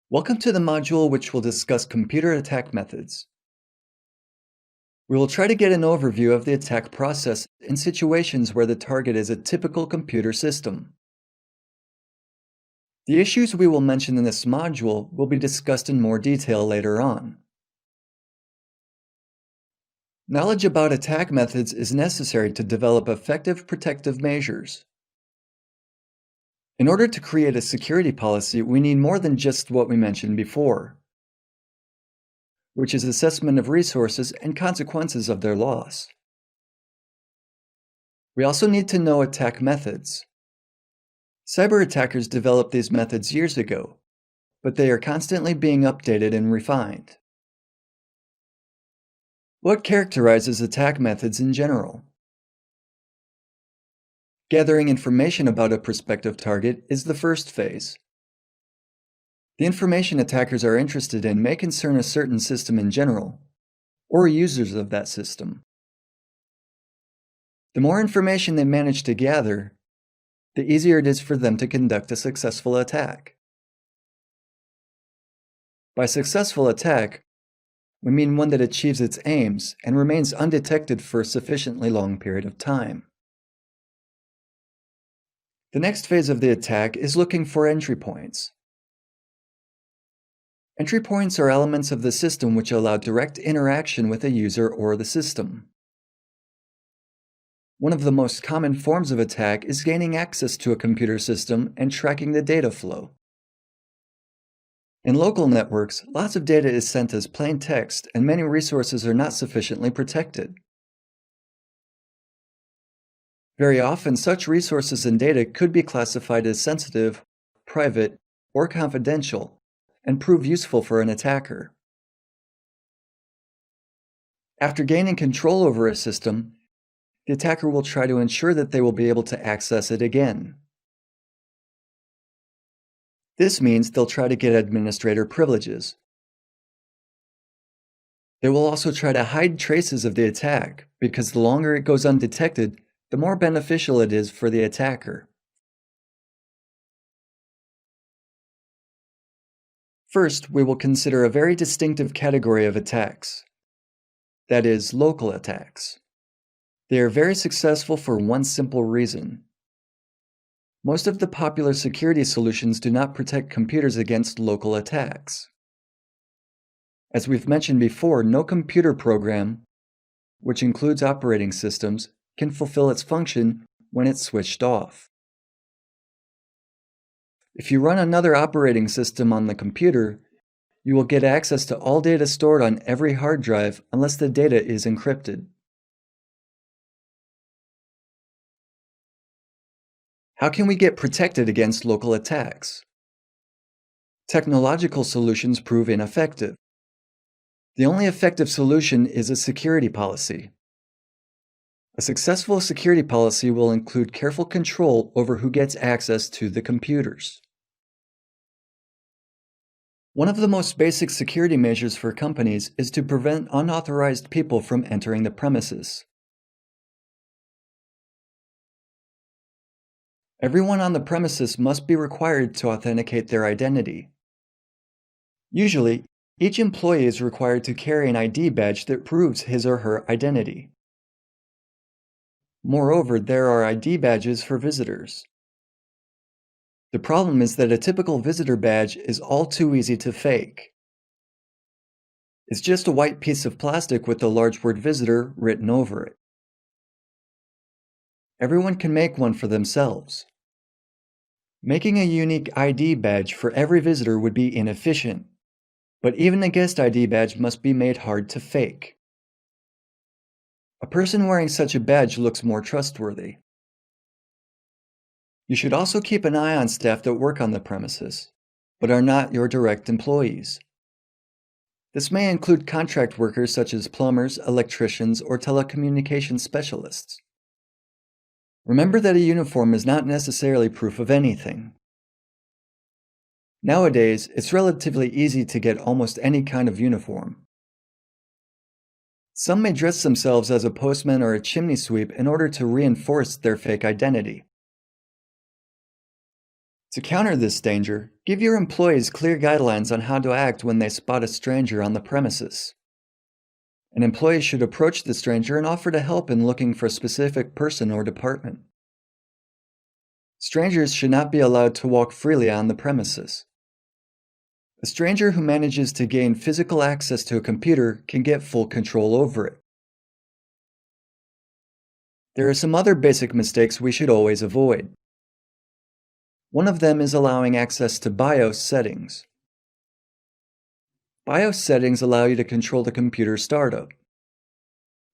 Welcome to the module which will discuss computer attack methods. We will try to get an overview of the attack process in situations where the target is a typical computer system. The issues we will mention in this module will be discussed in more detail later on. Knowledge about attack methods is necessary to develop effective protective measures. In order to create a security policy, we need more than just what we mentioned before, which is assessment of resources and consequences of their loss. We also need to know attack methods. Cyber attackers developed these methods years ago, but they are constantly being updated and refined. What characterizes attack methods in general? Gathering information about a prospective target is the first phase. The information attackers are interested in may concern a certain system in general, or users of that system. The more information they manage to gather, the easier it is for them to conduct a successful attack. By successful attack, we mean one that achieves its aims and remains undetected for a sufficiently long period of time. The next phase of the attack is looking for entry points. Entry points are elements of the system which allow direct interaction with a user or the system. One of the most common forms of attack is gaining access to a computer system and tracking the data flow. In local networks, lots of data is sent as plain text, and many resources are not sufficiently protected. Very often, such resources and data could be classified as sensitive, private, or confidential, and prove useful for an attacker. After gaining control over a system, the attacker will try to ensure that they will be able to access it again. This means they'll try to get administrator privileges. They will also try to hide traces of the attack, because the longer it goes undetected, the more beneficial it is for the attacker. First, we will consider a very distinctive category of attacks. That is, local attacks. They are very successful for one simple reason. Most of the popular security solutions do not protect computers against local attacks. As we've mentioned before, no computer program, which includes operating systems, can fulfill its function when it's switched off. If you run another operating system on the computer, you will get access to all data stored on every hard drive unless the data is encrypted. How can we get protected against local attacks? Technological solutions prove ineffective. The only effective solution is a security policy. A successful security policy will include careful control over who gets access to the computers. One of the most basic security measures for companies is to prevent unauthorized people from entering the premises. Everyone on the premises must be required to authenticate their identity. Usually, each employee is required to carry an ID badge that proves his or her identity. Moreover, there are ID badges for visitors. The problem is that a typical visitor badge is all too easy to fake. It's just a white piece of plastic with the large word visitor written over it. Everyone can make one for themselves. Making a unique ID badge for every visitor would be inefficient, but even a guest ID badge must be made hard to fake. A person wearing such a badge looks more trustworthy. You should also keep an eye on staff that work on the premises, but are not your direct employees. This may include contract workers such as plumbers, electricians, or telecommunications specialists. Remember that a uniform is not necessarily proof of anything. Nowadays, it's relatively easy to get almost any kind of uniform. Some may dress themselves as a postman or a chimney sweep in order to reinforce their fake identity. To counter this danger, give your employees clear guidelines on how to act when they spot a stranger on the premises. An employee should approach the stranger and offer to help in looking for a specific person or department. Strangers should not be allowed to walk freely on the premises. A stranger who manages to gain physical access to a computer can get full control over it. There are some other basic mistakes we should always avoid. One of them is allowing access to BIOS settings. BIOS settings allow you to control the computer startup.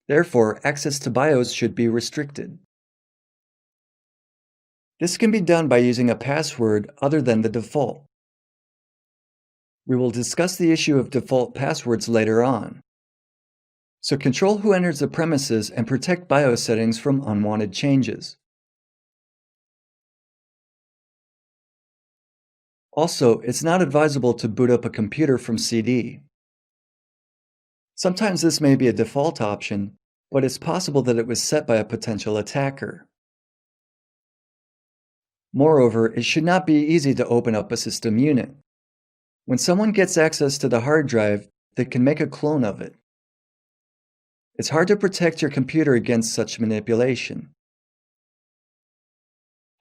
Therefore, access to BIOS should be restricted. This can be done by using a password other than the default. We will discuss the issue of default passwords later on. So control who enters the premises and protect BIOS settings from unwanted changes. Also, it's not advisable to boot up a computer from CD. Sometimes this may be a default option, but it's possible that it was set by a potential attacker. Moreover, it should not be easy to open up a system unit. When someone gets access to the hard drive, they can make a clone of it. It's hard to protect your computer against such manipulation.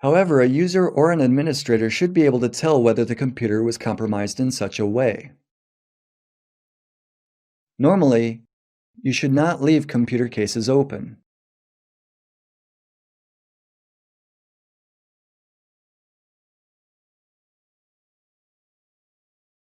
However, a user or an administrator should be able to tell whether the computer was compromised in such a way. Normally, you should not leave computer cases open.